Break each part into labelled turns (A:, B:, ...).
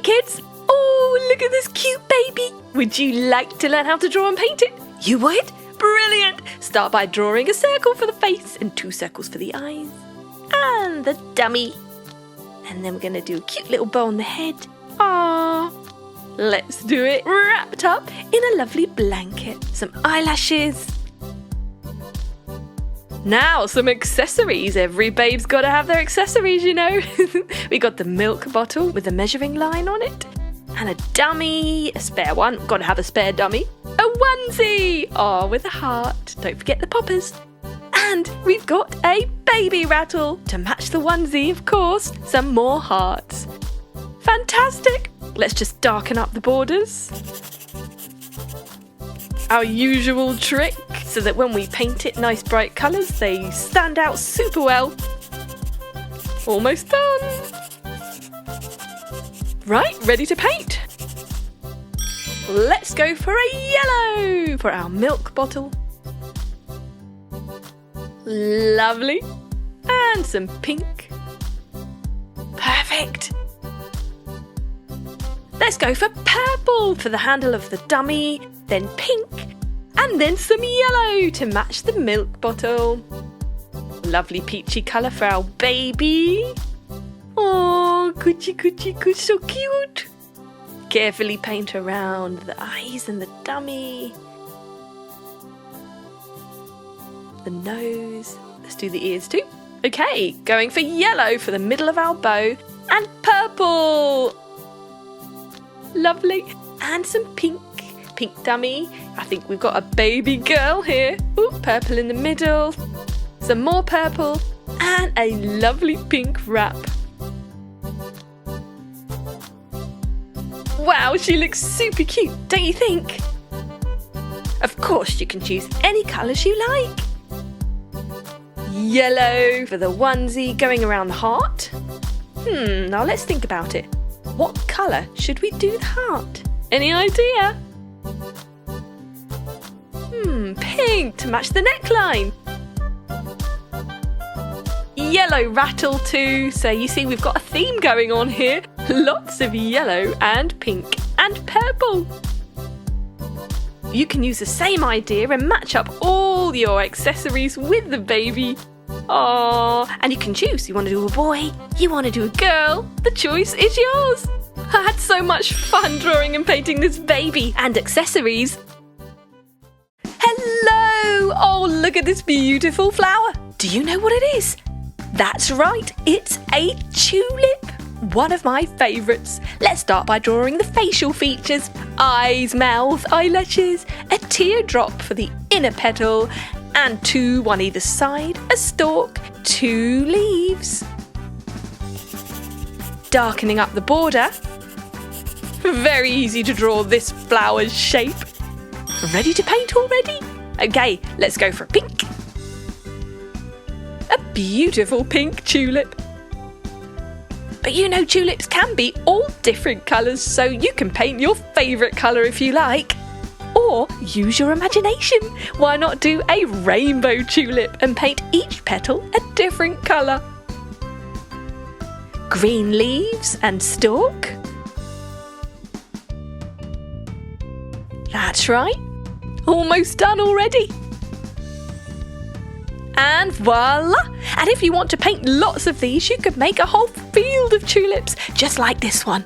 A: kids. Oh, look at this cute baby. Would you like to learn how to draw and paint it? You would? Brilliant. Start by drawing a circle for the face and 2 circles for the eyes. And the dummy. And then we're going to do a cute little bow on the head. Aww. Let's do it wrapped up in a lovely blanket. Some eyelashes. Now, some accessories. Every babe's got to have their accessories, you know. We got the milk bottle with a measuring line on it. And a dummy, a spare one. Got to have a spare dummy. A onesie. Oh, with a heart. Don't forget the poppers. And we've got a baby rattle. To match the onesie, of course. Some more hearts. Fantastic. Let's just darken up the borders. Our usual trick, so that when we paint it nice bright colours, they stand out super well. Almost done. Right, ready to paint. Let's go for a yellow for our milk bottle. Lovely. And some pink. Perfect. Let's go for purple for the handle of the dummy, then pink, and then some yellow to match the milk bottle. Lovely peachy colour for our baby. Oh, coochie, so cute. Carefully paint around the eyes and the dummy. The nose. Let's do the ears too. Okay, going for yellow for the middle of our bow and purple. Lovely. And some pink dummy. I think we've got a baby girl here. Ooh, purple in the middle. Some more purple and a lovely pink wrap. Wow, she looks super cute, don't you think? Of course, you can choose any colours you like. Yellow for the onesie going around the heart. Now let's think about it. What colour should we do the heart? Any idea? Pink to match the neckline. Yellow rattle too. So you see we've got a theme going on here. Lots of yellow and pink and purple. You can use the same idea and match up all your accessories with the baby. Aww, and you can choose. You want to do a boy? You want to do a girl? The choice is yours. I had so much fun drawing and painting this baby and accessories. Hello! Oh, look at this beautiful flower. Do you know what it is? That's right, it's a tulip. One of my favourites. Let's start by drawing the facial features. Eyes, mouth, eyelashes, a teardrop for the inner petal, and 2, one either side, a stalk, 2 leaves. Darkening up the border. Very easy to draw this flower's shape. Ready to paint already? Okay, let's go for pink. A beautiful pink tulip. But you know tulips can be all different colours, so you can paint your favourite colour if you like. Or use your imagination. Why not do a rainbow tulip and paint each petal a different colour? Green leaves and stalk. That's right. Almost done already. And voila! And if you want to paint lots of these, you could make a whole field of tulips, just like this one.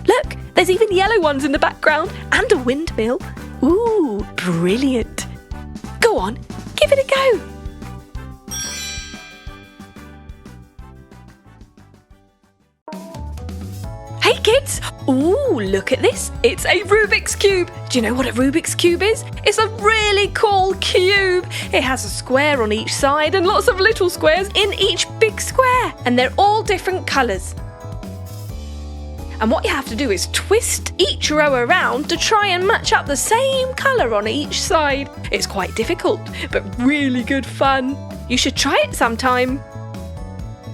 A: Look, there's even yellow ones in the background and a windmill. Ooh, brilliant. Go on, give it a go. Hey kids! Ooh, look at this. It's a Rubik's Cube. Do you know what a Rubik's Cube is? It's a really cool cube. It has a square on each side and lots of little squares in each big square. And they're all different colours. And what you have to do is twist each row around to try and match up the same colour on each side. It's quite difficult, but really good fun. You should try it sometime.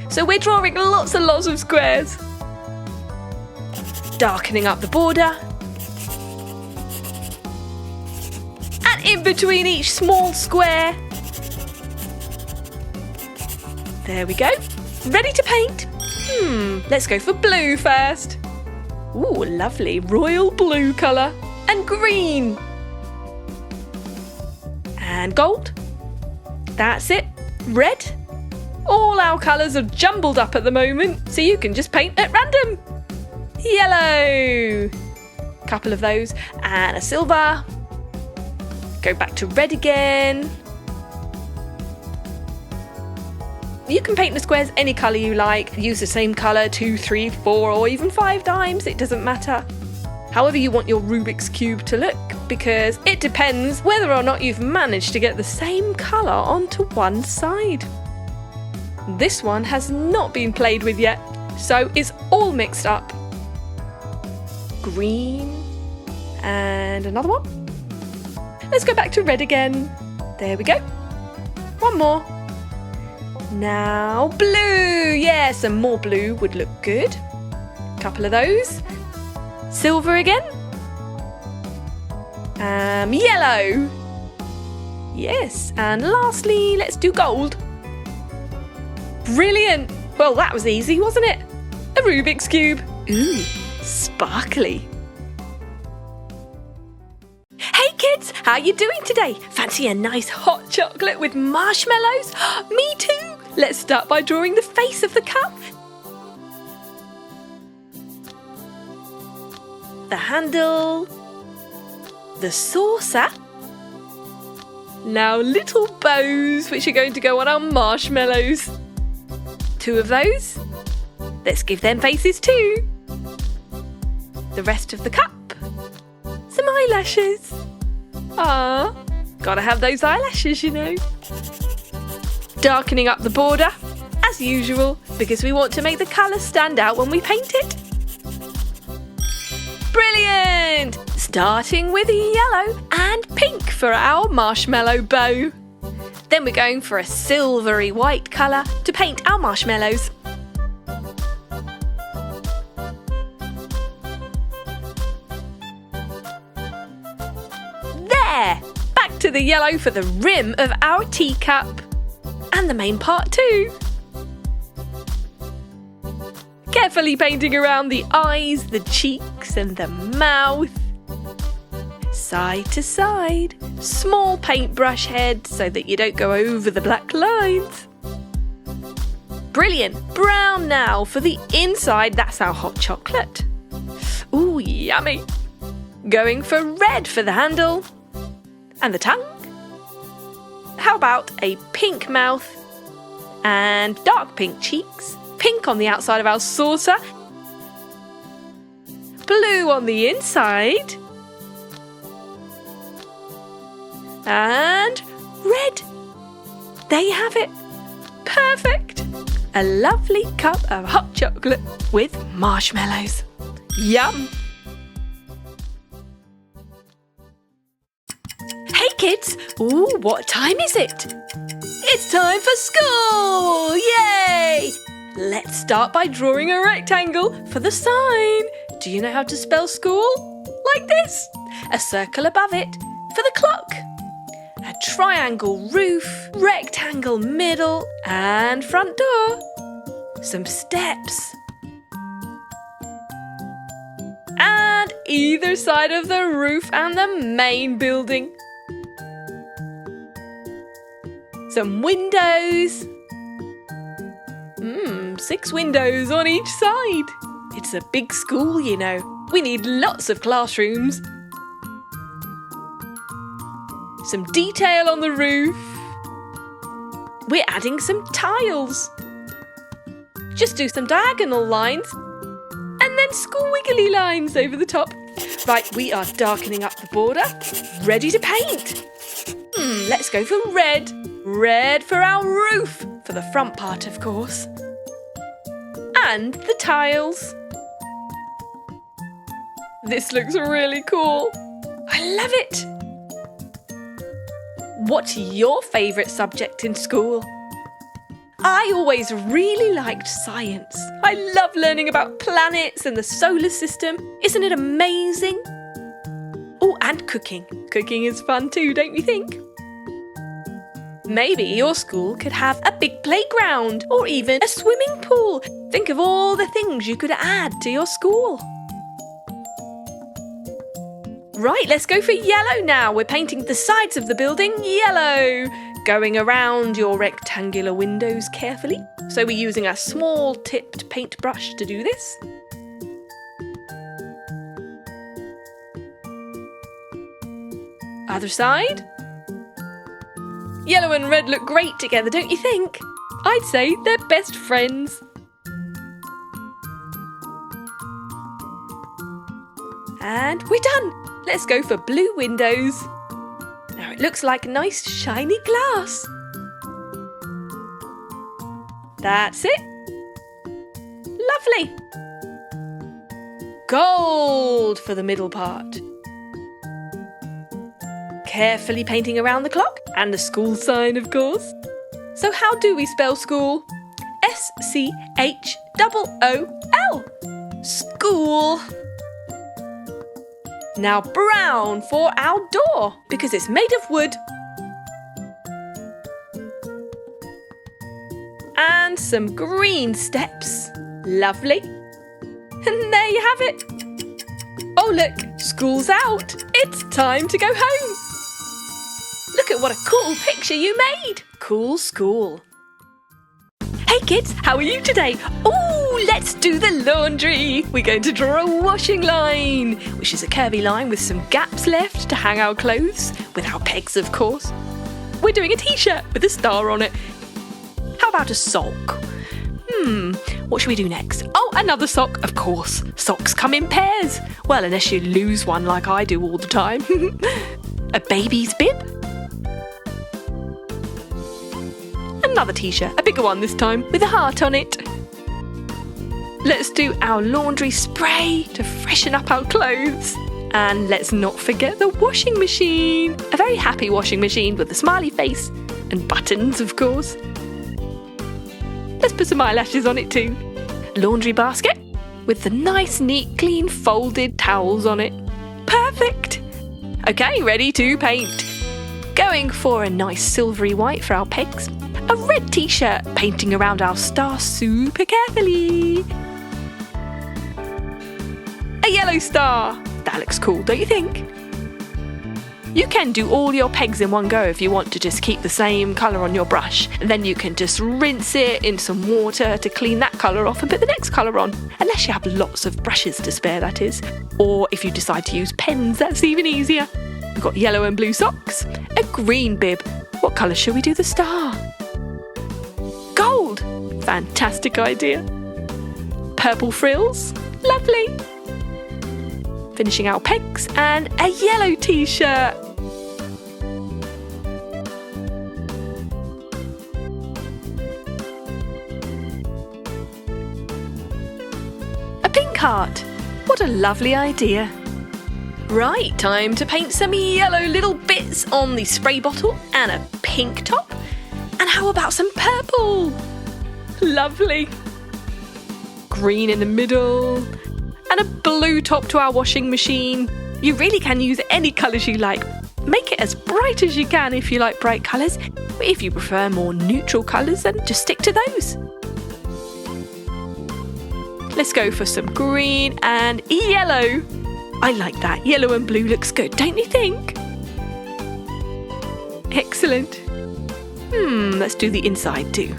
A: So we're drawing lots and lots of squares. Darkening up the border. And in between each small square. There we go. Ready to paint? Let's go for blue first. Ooh, lovely royal blue colour. And green. And gold. That's it. Red. All our colours are jumbled up at the moment, so you can just paint at random. Yellow. Couple of those. And a silver. Go back to red again. You can paint the squares any colour you like. Use the same colour 2, 3, 4 or even 5 times. It doesn't matter. However you want your Rubik's Cube to look, because it depends whether or not you've managed to get the same colour onto one side. This one has not been played with yet, so it's all mixed up. Green and another one. Let's go back to red again. There we go. One more. Now blue. Yeah, some more blue would look good. Couple of those. Silver again. Yellow. Yes, and lastly, let's do gold. Brilliant. Well, that was easy, wasn't it? A Rubik's Cube. Ooh, sparkly. Hey kids, how you doing today? Fancy a nice hot chocolate with marshmallows? Me too. Let's start by drawing the face of the cup. The handle. The saucer. Now little bows which are going to go on our marshmallows. 2 of those. Let's give them faces too. The rest of the cup. Some eyelashes. Ah, gotta have those eyelashes, you know. Darkening up the border, as usual, because we want to make the colour stand out when we paint it. Brilliant! Starting with yellow and pink for our marshmallow bow. Then we're going for a silvery white colour to paint our marshmallows. There! Back to the yellow for the rim of our teacup. And the main part too. Carefully painting around the eyes, the cheeks and the mouth. Side to side. Small paintbrush head so that you don't go over the black lines. Brilliant. Brown now for the inside. That's our hot chocolate. Ooh, yummy. Going for red for the handle. And the tongue. How about a pink mouth and dark pink cheeks? Pink on the outside of our saucer. Blue on the inside. And red. There you have it. Perfect. A lovely cup of hot chocolate with marshmallows. Yum. Hey kids. Ooh, what time is it? It's time for school. Yay! Let's start by drawing a rectangle for the sign. Do you know how to spell school? Like this. A circle above it for the clock. A triangle roof, rectangle middle and front door. Some steps. And either side of the roof and the main building. Some windows. 6 windows on each side. It's a big school, you know. We need lots of classrooms. Some detail on the roof. We're adding some tiles. Just do some diagonal lines and then squiggly lines over the top. Right, we are darkening up the border, ready to paint. Let's go for red. Red for our roof, for the front part, of course. And the tiles. This looks really cool. I love it. What's your favourite subject in school? I always really liked science. I love learning about planets and the solar system. Isn't it amazing? Oh, and cooking. Cooking is fun too, don't you think? Maybe your school could have a big playground or even a swimming pool. Think of all the things you could add to your school. Right, let's go for yellow now. We're painting the sides of the building yellow. Going around your rectangular windows carefully. So we're using a small tipped paintbrush to do this. Other side. Yellow and red look great together, don't you think? I'd say they're best friends. And we're done. Let's go for blue windows. Now it looks like nice shiny glass. That's it. Lovely. Gold for the middle part. Carefully painting around the clock and the school sign, of course. So how do we spell school? S-C-H-O-O-L. School. Now brown for our door because it's made of wood. And some green steps. Lovely. And there you have it. Oh look, school's out. It's time to go home. Look at what a cool picture you made. Cool school. Hey kids, how are you today? Oh, let's do the laundry. We're going to draw a washing line, which is a curvy line with some gaps left to hang our clothes, with our pegs of course. We're doing a t-shirt with a star on it. How about a sock? What should we do next? Oh, another sock, of course. Socks come in pairs. Well, unless you lose one like I do all the time. A baby's bib. Another t-shirt, a bigger one this time, with a heart on it. Let's do our laundry spray to freshen up our clothes. And let's not forget the washing machine. A very happy washing machine with a smiley face and buttons, of course. Let's put some eyelashes on it too. Laundry basket with the nice, neat, clean, folded towels on it. Perfect! Okay, ready to paint. Going for a nice silvery white for our pegs. A red t-shirt, painting around our star super carefully. A yellow star. That looks cool, don't you think? You can do all your pegs in one go if you want to just keep the same colour on your brush. And then you can just rinse it in some water to clean that colour off and put the next colour on. Unless you have lots of brushes to spare, that is. Or if you decide to use pens, that's even easier. We've got yellow and blue socks. A green bib. What colour shall we do the star? Gold. Fantastic idea. Purple frills. Lovely. Finishing our pegs and a yellow t-shirt. A pink heart. What a lovely idea. Right, time to paint some yellow little bits on the spray bottle and a pink top. And how about some purple? Lovely. Green in the middle. And a blue top to our washing machine. You really can use any colours you like. Make it as bright as you can if you like bright colours. But if you prefer more neutral colours, then just stick to those. Let's go for some green and yellow. I like that. Yellow and blue looks good, don't you think? Excellent. Let's do the inside too.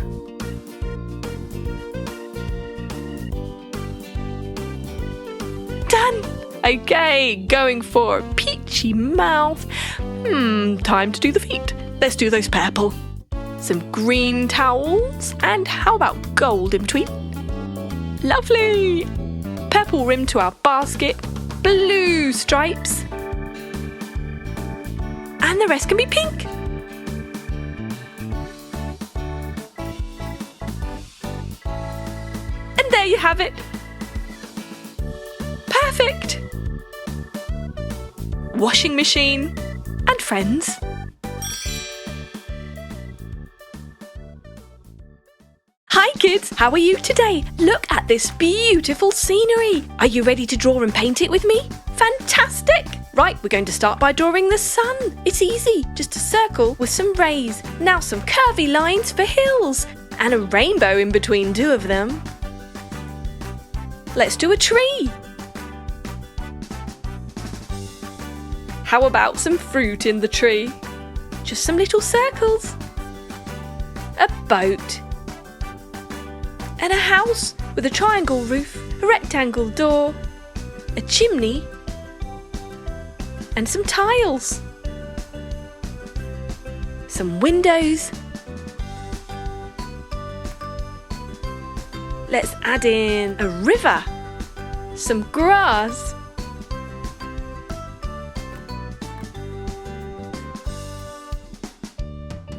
A: Done! Okay, going for a peachy mouth. Time to do the feet. Let's do those purple. Some green towels. And how about gold in between? Lovely! Purple rim to our basket. Blue stripes. And the rest can be pink. And there you have it. Perfect! Washing machine and friends. Hi kids, how are you today? Look at this beautiful scenery. Are you ready to draw and paint it with me? Fantastic! Right, we're going to start by drawing the sun. It's easy, just a circle with some rays. Now some curvy lines for hills and a rainbow in between two of them. Let's do a tree. How about some fruit in the tree? Just some little circles. A boat. And a house with a triangle roof, a rectangle door, a chimney, and some tiles. Some windows. Let's add in a river, some grass,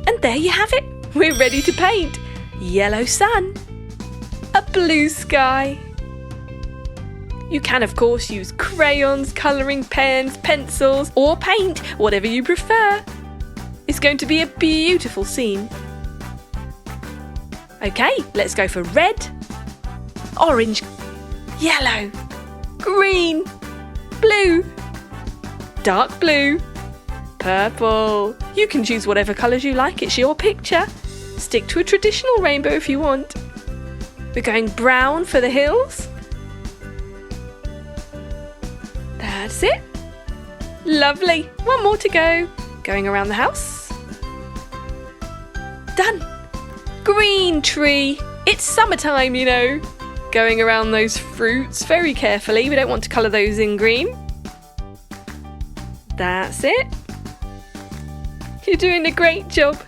A: and there you have it. We're ready to paint. Yellow sun, a blue sky. You can of course use crayons, colouring pens, pencils or paint, whatever you prefer. It's going to be a beautiful scene. Okay, let's go for red, orange, yellow, green, blue, dark blue, purple. You can choose whatever colours you like, it's your picture. Stick to a traditional rainbow if you want. We're going brown for the hills. That's it. Lovely. One more to go. Going around the house. Done. Green tree. It's summertime, you know. Going around those fruits very carefully. We don't want to colour those in green. That's it. You're doing a great job.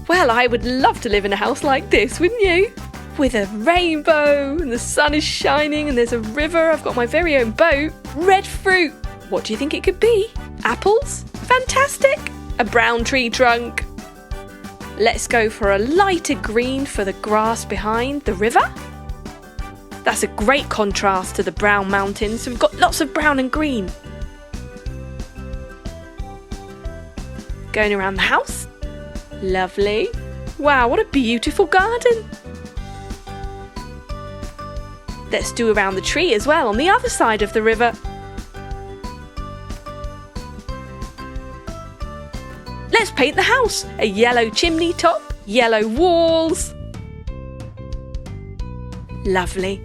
A: Well, I would love to live in a house like this, wouldn't you? With a rainbow and the sun is shining and there's a river. I've got my very own boat. Red fruit. What do you think it could be? Apples? Fantastic. A brown tree trunk. Let's go for a lighter green for the grass behind the river. That's a great contrast to the brown mountains. So we've got lots of brown and green. Going around the house. Lovely. Wow, what a beautiful garden. Let's do around the tree as well on the other side of the river. Let's paint the house. A yellow chimney top, yellow walls. Lovely.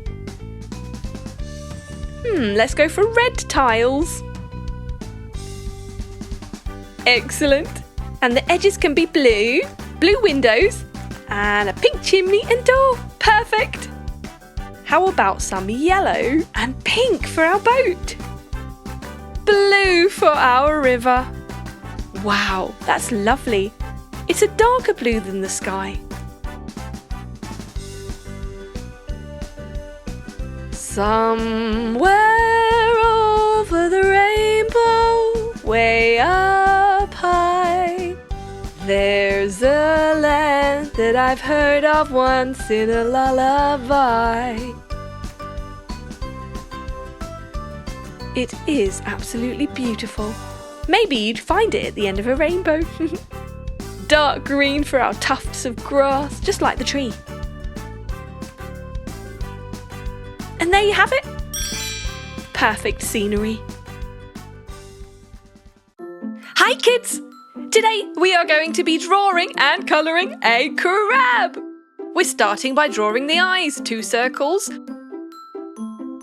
A: Let's go for red tiles. Excellent. And the edges can be blue, blue windows, and a pink chimney and door. Perfect. How about some yellow and pink for our boat? Blue for our river. Wow, that's lovely. It's a darker blue than the sky. Somewhere over the rainbow, way up high, there's a land that I've heard of once in a lullaby. It is absolutely beautiful. Maybe you'd find it at the end of a rainbow. Dark green for our tufts of grass, just like the tree. And there you have it. Perfect scenery. Hi kids! Today we are going to be drawing and colouring a crab. We're starting by drawing the eyes, 2 circles,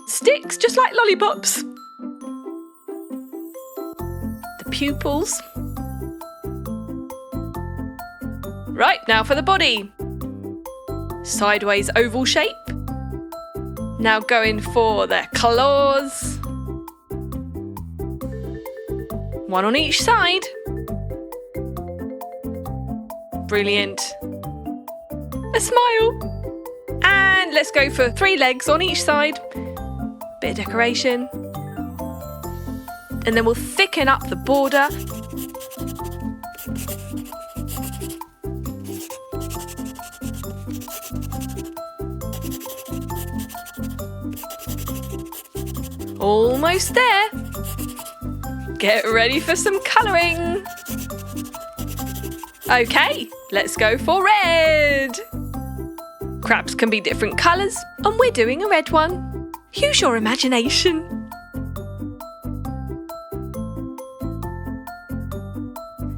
A: sticks just like lollipops, the pupils. Right, now for the body. Sideways oval shape. Now going for the claws. 1 on each side. Brilliant. A smile. And let's go for 3 legs on each side. Bit of decoration. And then we'll thicken up the border. Almost there. Get ready for some colouring. Okay, let's go for red. Crabs can be different colours, and we're doing a red one. Use your imagination.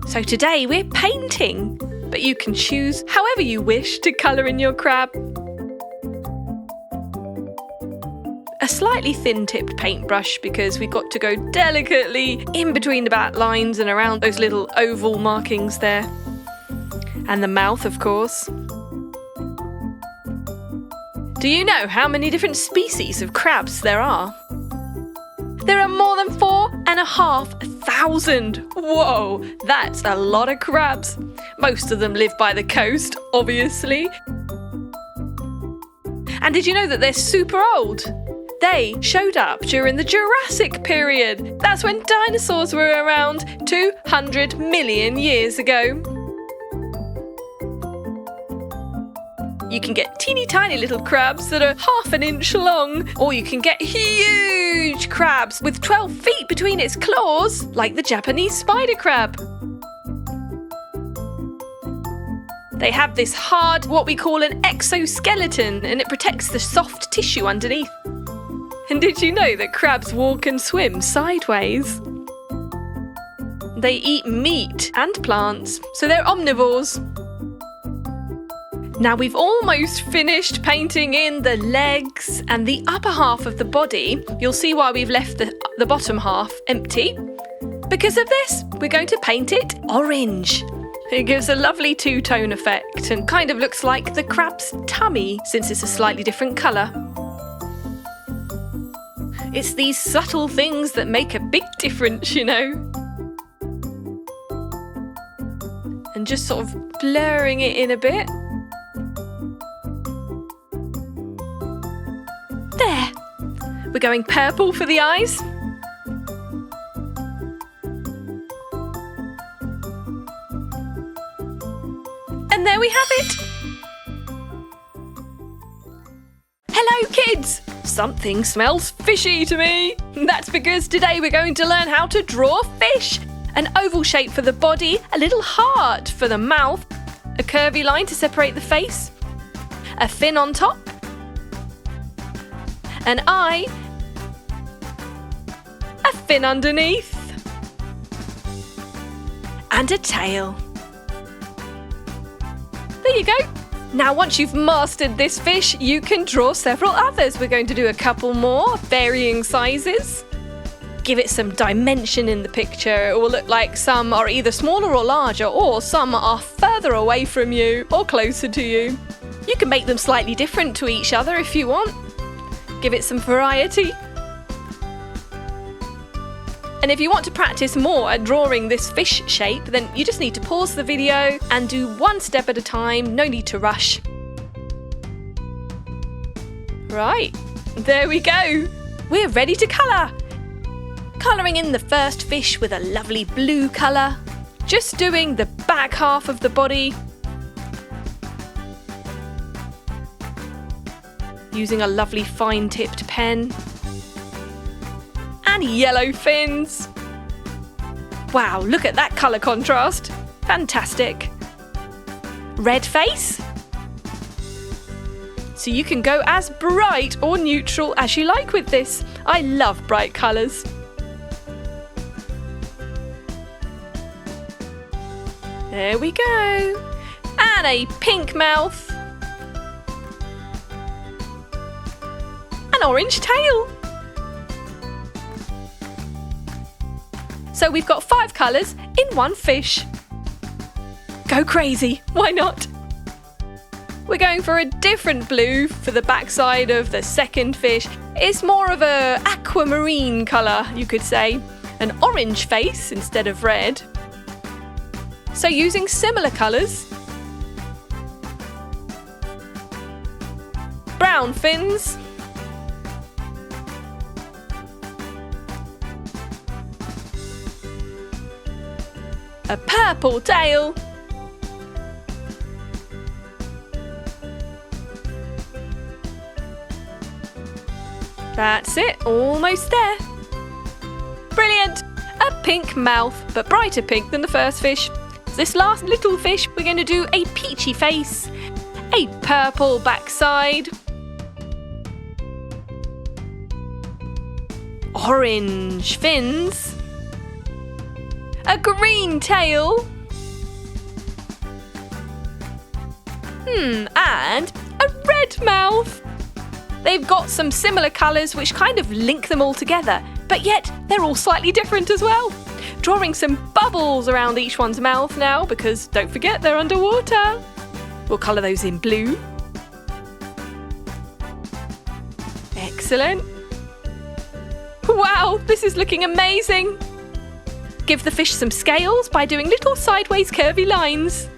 A: So today we're painting, but you can choose however you wish to colour in your crab. a slightly thin-tipped paintbrush because we've got to go delicately in between the back lines and around those little oval markings there. And the mouth, of course. Do you know how many different species of crabs there are? There are more than 4,500. Whoa, that's a lot of crabs. Most of them live by the coast, obviously. And did you know that they're super old? They showed up during the Jurassic period. That's when dinosaurs were around 200 million years ago. You can get teeny tiny little crabs that are half an inch long, or you can get huge crabs with 12 feet between its claws, like the Japanese spider crab. They have this hard, what we call an exoskeleton, and it protects the soft tissue underneath. And did you know that crabs walk and swim sideways? They eat meat and plants, so they're omnivores. Now we've almost finished painting in the legs and the upper half of the body. You'll see why we've left the bottom half empty. Because of this, we're going to paint it orange. It gives a lovely two-tone effect and kind of looks like the crab's tummy since it's a slightly different colour. It's these subtle things that make a big difference, you know. And just sort of blurring it in a bit. There! We're going purple for the eyes. And there we have it! Hello kids! Something smells fishy to me. That's because today we're going to learn how to draw fish. An oval shape for the body, a little heart for the mouth, a curvy line to separate the face, a fin on top, an eye, a fin underneath, and a tail. There you go. Now once you've mastered this fish, you can draw several others. We're going to do a couple more, varying sizes. Give it some dimension in the picture. It will look like some are either smaller or larger, or some are further away from you or closer to you. You can make them slightly different to each other if you want. Give it some variety. And if you want to practice more at drawing this fish shape, then you just need to pause the video and do one step at a time, no need to rush. Right, there we go. We're ready to colour. Colouring in the first fish with a lovely blue colour. Just doing the back half of the body. Using a lovely fine-tipped pen. And yellow fins. Wow, look at that colour contrast. Fantastic. Red face. So you can go as bright or neutral as you like with this. I love bright colours. There we go. And a pink mouth. An orange tail. So we've got 5 colours in one fish. Go crazy, why not? We're going for a different blue for the backside of the second fish. It's more of a aquamarine colour, you could say. An orange face instead of red. So using similar colours. Brown fins. A purple tail. That's it, almost there. Brilliant! A pink mouth, but brighter pink than the first fish. This last little fish, we're going to do a peachy face, a purple backside, orange fins, a green tail, and a red mouth. They've got some similar colours which kind of link them all together, but yet they're all slightly different as well. Drawing some bubbles around each one's mouth now, because don't forget they're underwater. We'll colour those in blue. Excellent. Wow, this is looking amazing. Give the fish some scales by doing little sideways curvy lines.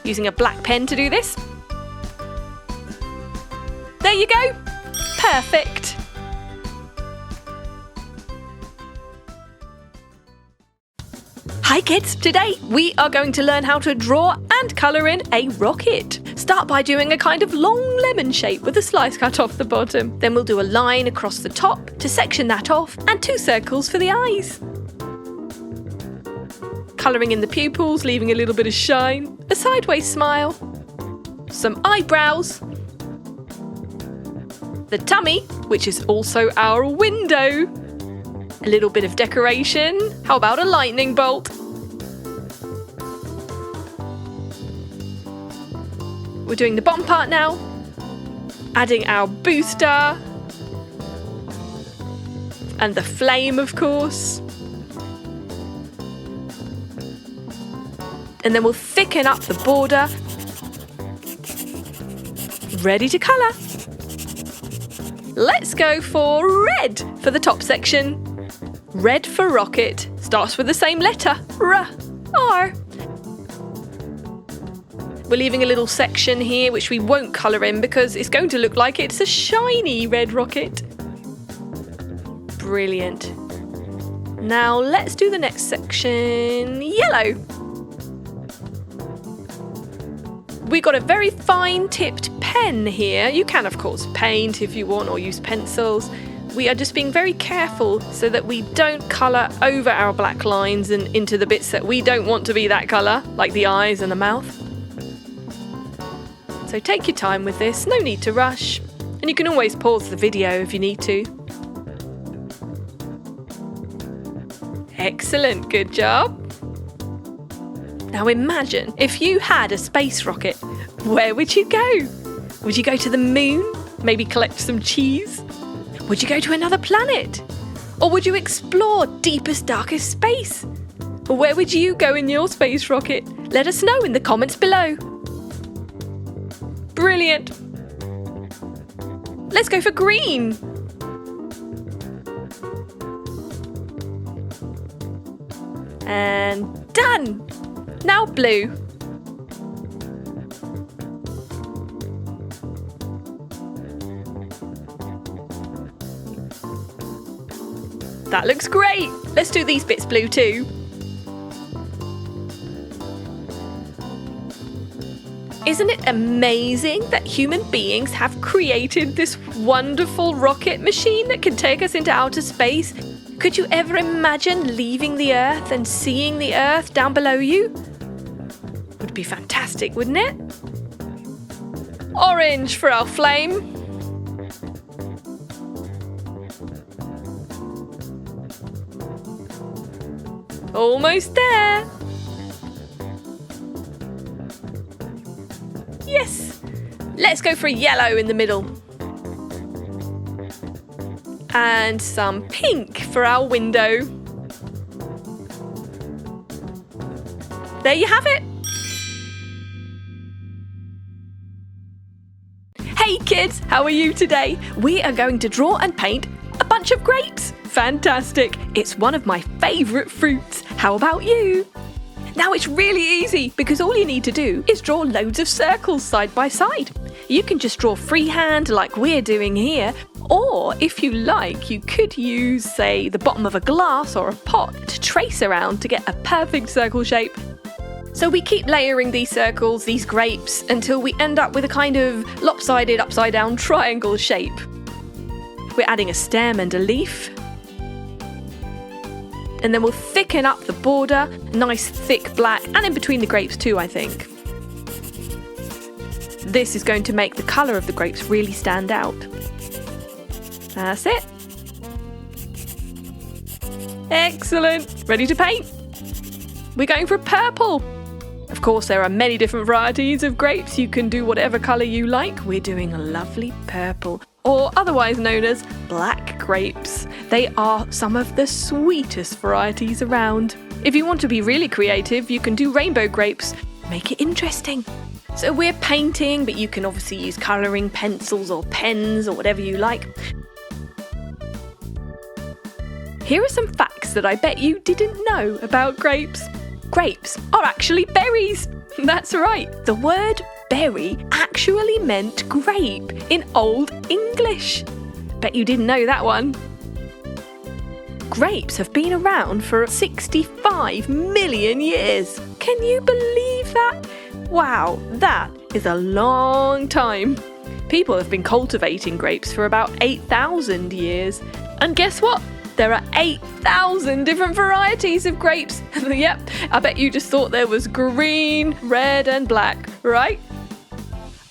A: Using a black pen to do this. There you go. Perfect. Hi kids, today we are going to learn how to draw and colour in a rocket. Start by doing a kind of long lemon shape with a slice cut off the bottom. Then we'll do a line across the top to section that off and 2 circles for the eyes. Colouring in the pupils, leaving a little bit of shine, a sideways smile, some eyebrows, the tummy, which is also our window, a little bit of decoration. How about a lightning bolt? We're doing the bottom part now, adding our booster and the flame, of course. And then we'll thicken up the border. Ready to colour. Let's go for red for the top section. Red for rocket. Starts with the same letter, R, R. We're leaving a little section here which we won't colour in because it's going to look like it's a shiny red rocket. Brilliant. Now let's do the next section, yellow. We got a very fine tipped pen here. You can of course paint if you want or use pencils. We are just being very careful so that we don't colour over our black lines and into the bits that we don't want to be that colour, like the eyes and the mouth. So take your time with this, no need to rush. And you can always pause the video if you need to. Excellent, good job. Now imagine if you had a space rocket, where would you go? Would you go to the moon? Maybe collect some cheese? Would you go to another planet? Or would you explore deepest, darkest space? Where would you go in your space rocket? Let us know in the comments below. Brilliant. Let's go for green. And done. Now blue. That looks great. Let's do these bits blue too. Isn't it amazing that human beings have created this wonderful rocket machine that can take us into outer space? Could you ever imagine leaving the Earth and seeing the Earth down below you? Would be fantastic, wouldn't it? Orange for our flame. Almost there. Yes. Let's go for a yellow in the middle. And some pink for our window. There you have it. Hey kids, how are you today? We are going to draw and paint a bunch of grapes. Fantastic. It's one of my favourite fruits. How about you? Now it's really easy because all you need to do is draw loads of circles side by side. You can just draw freehand like we're doing here, or if you like, you could use, say, the bottom of a glass or a pot to trace around to get a perfect circle shape. So we keep layering these circles, these grapes, until we end up with a kind of lopsided upside down triangle shape. We're adding a stem and a leaf. And then we'll thicken up the border, nice thick black, and in between the grapes too, I think. This is going to make the colour of the grapes really stand out. That's it. Excellent. Ready to paint? We're going for purple. Of course, there are many different varieties of grapes. You can do whatever colour you like. We're doing a lovely purple, or otherwise known as black grapes. They are some of the sweetest varieties around. If you want to be really creative, you can do rainbow grapes. Make it interesting. So we're painting, but you can obviously use colouring pencils or pens or whatever you like. Here are some facts that I bet you didn't know about grapes. Grapes are actually berries. That's right. The word berry actually meant grape in Old English. Bet you didn't know that one. Grapes have been around for 65 million years. Can you believe that? Wow, that is a long time. People have been cultivating grapes for about 8,000 years. And guess what? There are 8,000 different varieties of grapes. Yep, I bet you just thought there was green, red and black, right?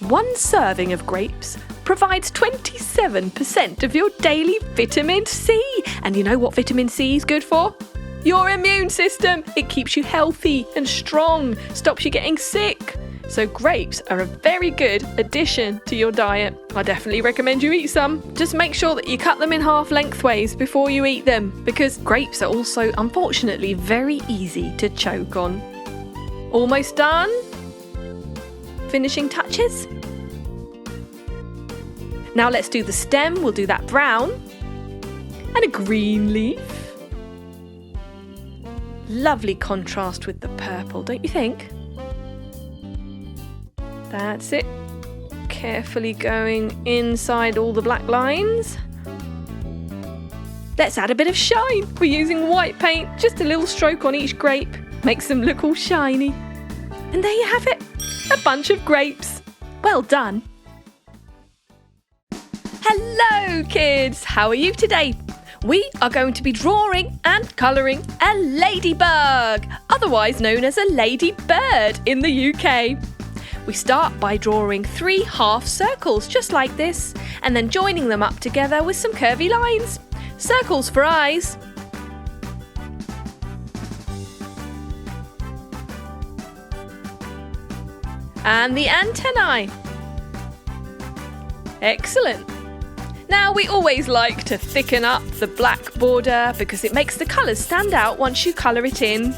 A: One serving of grapes provides 27% of your daily vitamin C. And you know what vitamin C is good for? Your immune system. It keeps you healthy and strong, stops you getting sick. So grapes are a very good addition to your diet. I definitely recommend you eat some. Just make sure that you cut them in half lengthways before you eat them, because grapes are also, unfortunately, very easy to choke on. Almost done? Finishing touches? Now let's do the stem. We'll do that brown. And a green leaf. Lovely contrast with the purple, don't you think? That's it. Carefully going inside all the black lines. Let's add a bit of shine. We're using white paint, just a little stroke on each grape. Makes them look all shiny. And there you have it, a bunch of grapes. Well done. Hello kids, how are you today? We are going to be drawing and colouring a ladybug, otherwise known as a ladybird in the UK. We start by drawing 3 half circles just like this, and then joining them up together with some curvy lines. Circles for eyes. And the antennae. Excellent. Now we always like to thicken up the black border because it makes the colours stand out once you colour it in.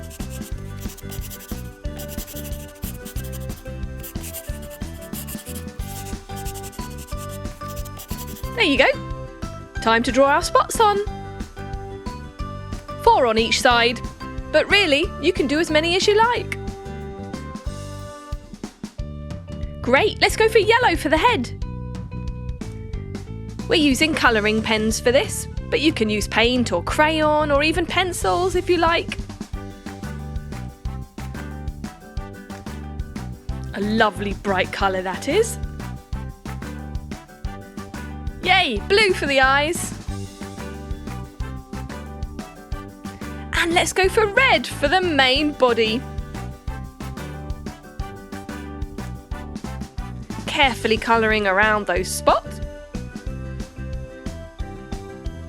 A: There you go. Time to draw our spots on. 4 on each side, but really you can do as many as you like. Great, let's go for yellow for the head. We're using colouring pens for this, but you can use paint or crayon or even pencils if you like. A lovely bright colour that is. Yay, blue for the eyes. And let's go for red for the main body. Carefully colouring around those spots.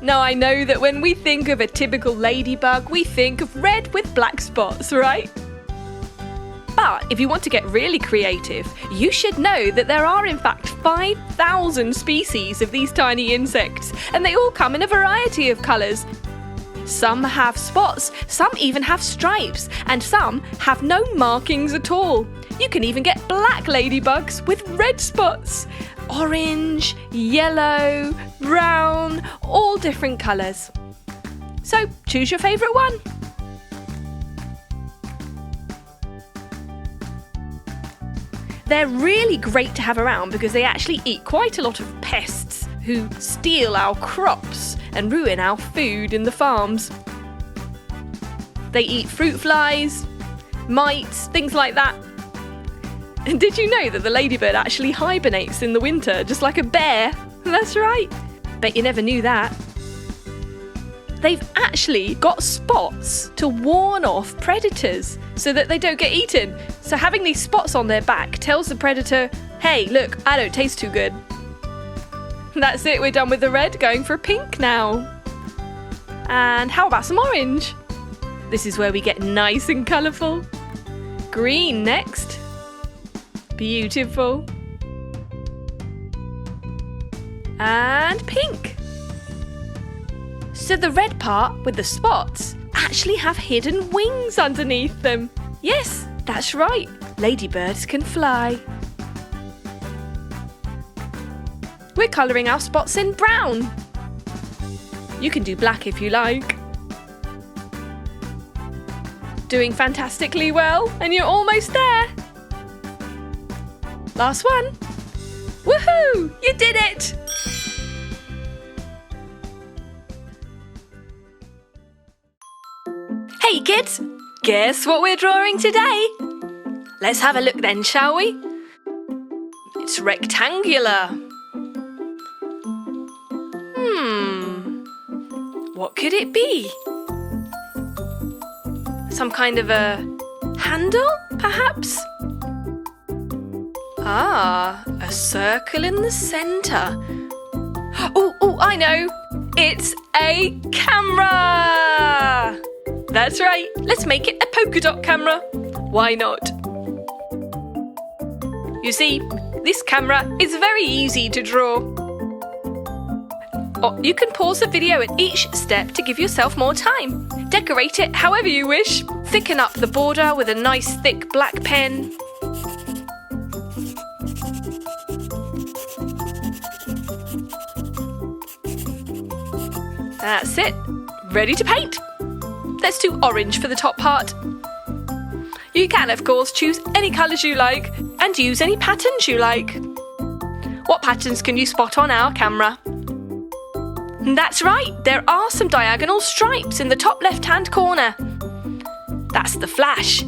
A: Now I know that when we think of a typical ladybug, we think of red with black spots, right? But if you want to get really creative, you should know that there are in fact 5,000 species of these tiny insects, and they all come in a variety of colours. Some have spots, some even have stripes, and some have no markings at all. You can even get black ladybugs with red spots. Orange, yellow, brown, all different colours. So choose your favourite one. They're really great to have around because they actually eat quite a lot of pests who steal our crops and ruin our food in the farms. They eat fruit flies, mites, things like that. And did you know that the ladybird actually hibernates in the winter, just like a bear? That's right. Bet you never knew that. They've actually got spots to warn off predators so that they don't get eaten. So having these spots on their back tells the predator, hey, look, I don't taste too good. That's it, we're done with the red, going for pink now. And how about some orange? This is where we get nice and colourful. green next. Beautiful. And pink. So the red part with the spots actually have hidden wings underneath them. Yes, that's right. Ladybirds can fly. We're colouring our spots in brown. You can do black if you like. Doing fantastically well, and you're almost there. Last one. Woohoo! You did it! Hey kids, guess what we're drawing today? Let's have a look then, shall we? It's rectangular. What could it be? Some kind of a handle, perhaps? Ah, a circle in the centre. Oh, I know! It's a camera! That's right, let's make it a polka dot camera. Why not? You see, this camera is very easy to draw. Or you can pause the video at each step to give yourself more time. Decorate it however you wish. Thicken up the border with a nice thick black pen. That's it. Ready to paint. Let's do orange for the top part. You can, of course, choose any colours you like and use any patterns you like. What patterns can you spot on our camera? That's right, there are some diagonal stripes in the top left-hand corner. That's the flash.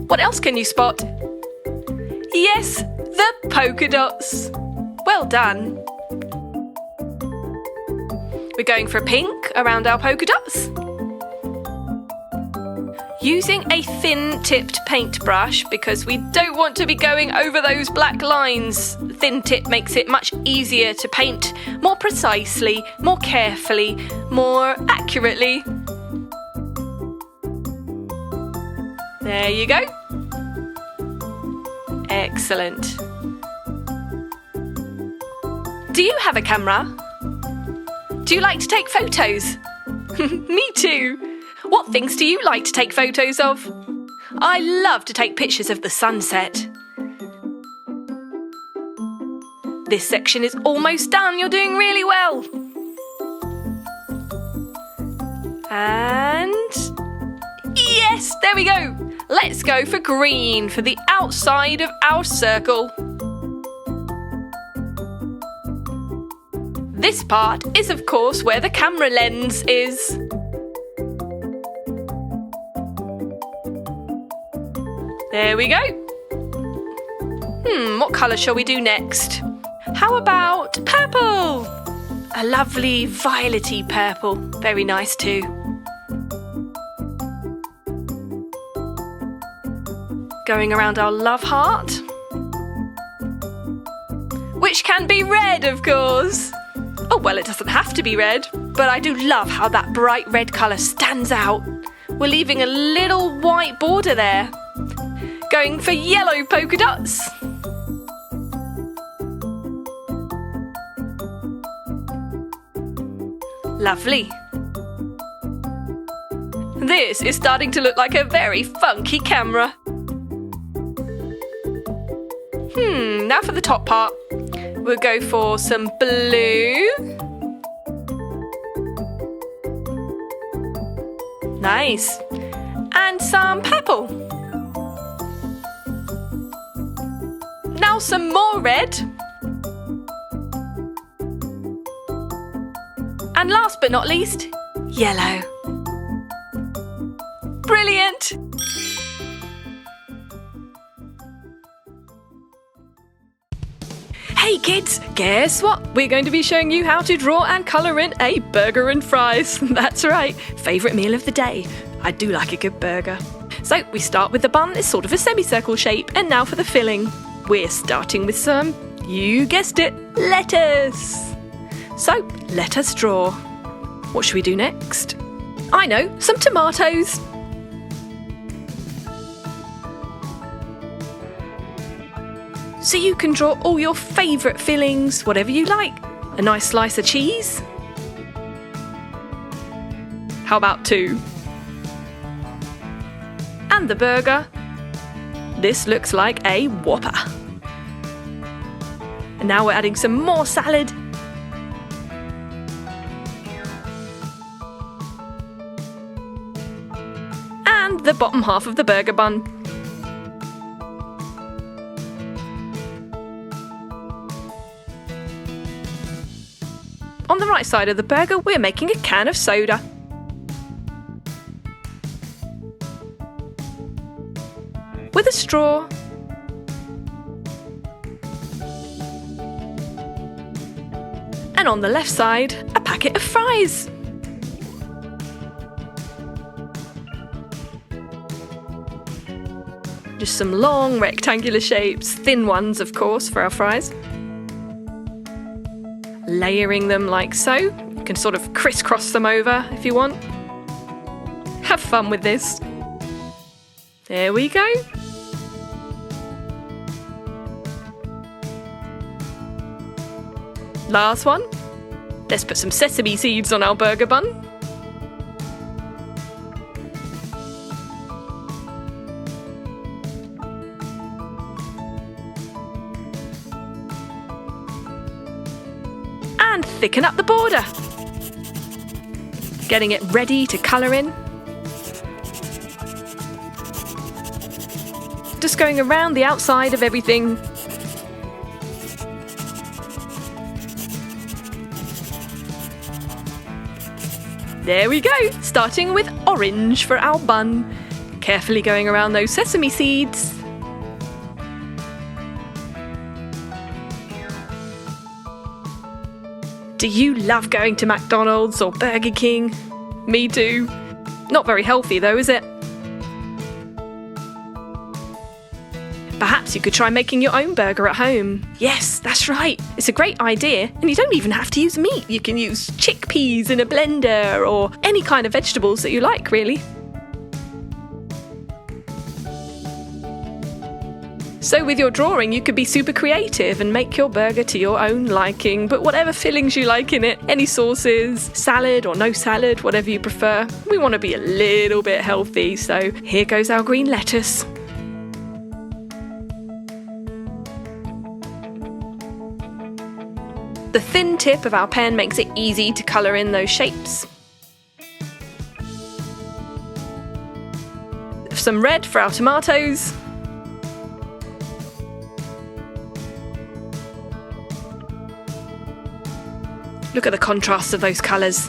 A: What else can you spot? Yes, the polka dots. Well done. We're going for pink around our polka dots. Using a thin-tipped paintbrush because we don't want to be going over those black lines. Thin tip makes it much easier to paint more precisely, more carefully, more accurately. There you go. Excellent. Do you have a camera? Do you like to take photos? Me too. What things do you like to take photos of? I love to take pictures of the sunset. This section is almost done. You're doing really well. And yes, there we go. Let's go for green for the outside of our circle. This part is, of course, where the camera lens is. There we go. What colour shall we do next? How about purple? A lovely violety purple. Very nice too. Going around our love heart. Which can be red, of course. Oh, well, it doesn't have to be red, but I do love how that bright red colour stands out. We're leaving a little white border there. Going for yellow polka dots. Lovely. This is starting to look like a very funky camera. Now for the top part. We'll go for some blue. Nice. And some purple. Now some more red. And last but not least, yellow. Brilliant! Hey kids, guess what? We're going to be showing you how to draw and colour in a burger and fries. That's right, favourite meal of the day. I do like a good burger. So we start with the bun, it's sort of a semicircle shape, and now for the filling. We're starting with some, you guessed it, lettuce. So let us draw. What should we do next? I know, some tomatoes. So you can draw all your favourite fillings, whatever you like. A nice slice of cheese? How about 2? And the burger? This looks like a Whopper. And now we're adding some more salad. And the bottom half of the burger bun. On the right side of the burger, we're making a can of soda. With a straw. And on the left side, a packet of fries. Just some long rectangular shapes, thin ones of course for our fries. Layering them like so. You can sort of crisscross them over if you want. Have fun with this. There we go. Last one. Let's put some sesame seeds on our burger bun. And thicken up the border. Getting it ready to colour in. Just going around the outside of everything. There we go, starting with orange for our bun. Carefully going around those sesame seeds. Do you love going to McDonald's or Burger King? Me too. Not very healthy though, is it? Perhaps you could try making your own burger at home. Yes, that's right. It's a great idea, and you don't even have to use meat. You can use chickpeas in a blender or any kind of vegetables that you like, really. So with your drawing, you could be super creative and make your burger to your own liking, but whatever fillings you like in it, any sauces, salad or no salad, whatever you prefer. We want to be a little bit healthy, so here goes our green lettuce. The thin tip of our pen makes it easy to colour in those shapes. Some red for our tomatoes. Look at the contrast of those colours.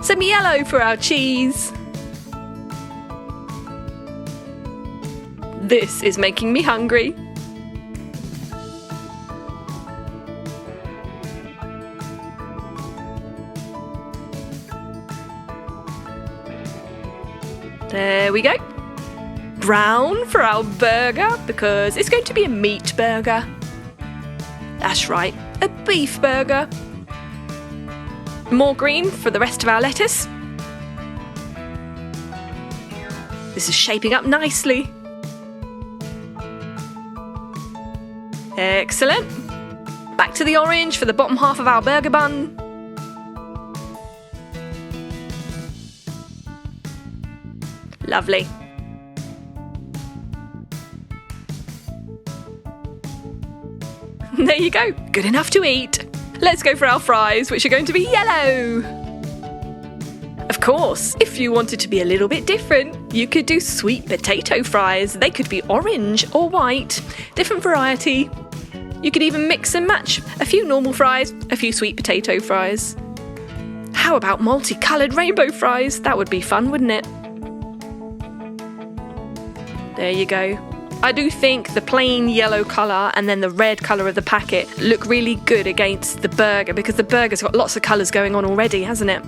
A: Some yellow for our cheese. This is making me hungry. There we go. Brown for our burger, because it's going to be a meat burger. That's right, a beef burger. More green for the rest of our lettuce. This is shaping up nicely. Excellent. Back to the orange for the bottom half of our burger bun. Lovely. There you go, good enough to eat. Let's go for our fries, which are going to be yellow. Of course, if you wanted to be a little bit different, you could do sweet potato fries. They could be orange or white, different variety. You could even mix and match a few normal fries, a few sweet potato fries. How about multicoloured rainbow fries? That would be fun, wouldn't it? There you go. I do think the plain yellow colour and then the red colour of the packet look really good against the burger, because the burger's got lots of colours going on already, hasn't it?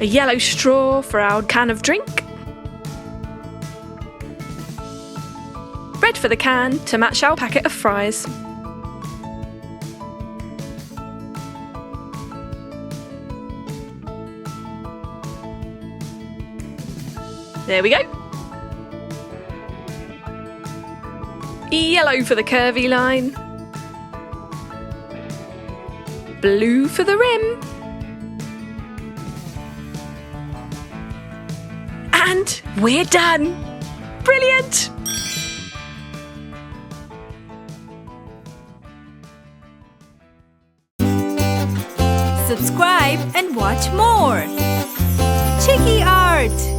A: A yellow straw for our can of drink. Red for the can to match our packet of fries. There we go. Yellow for the curvy line. Blue for the rim. And we're done! Brilliant!
B: Subscribe and watch more. Chiki Art!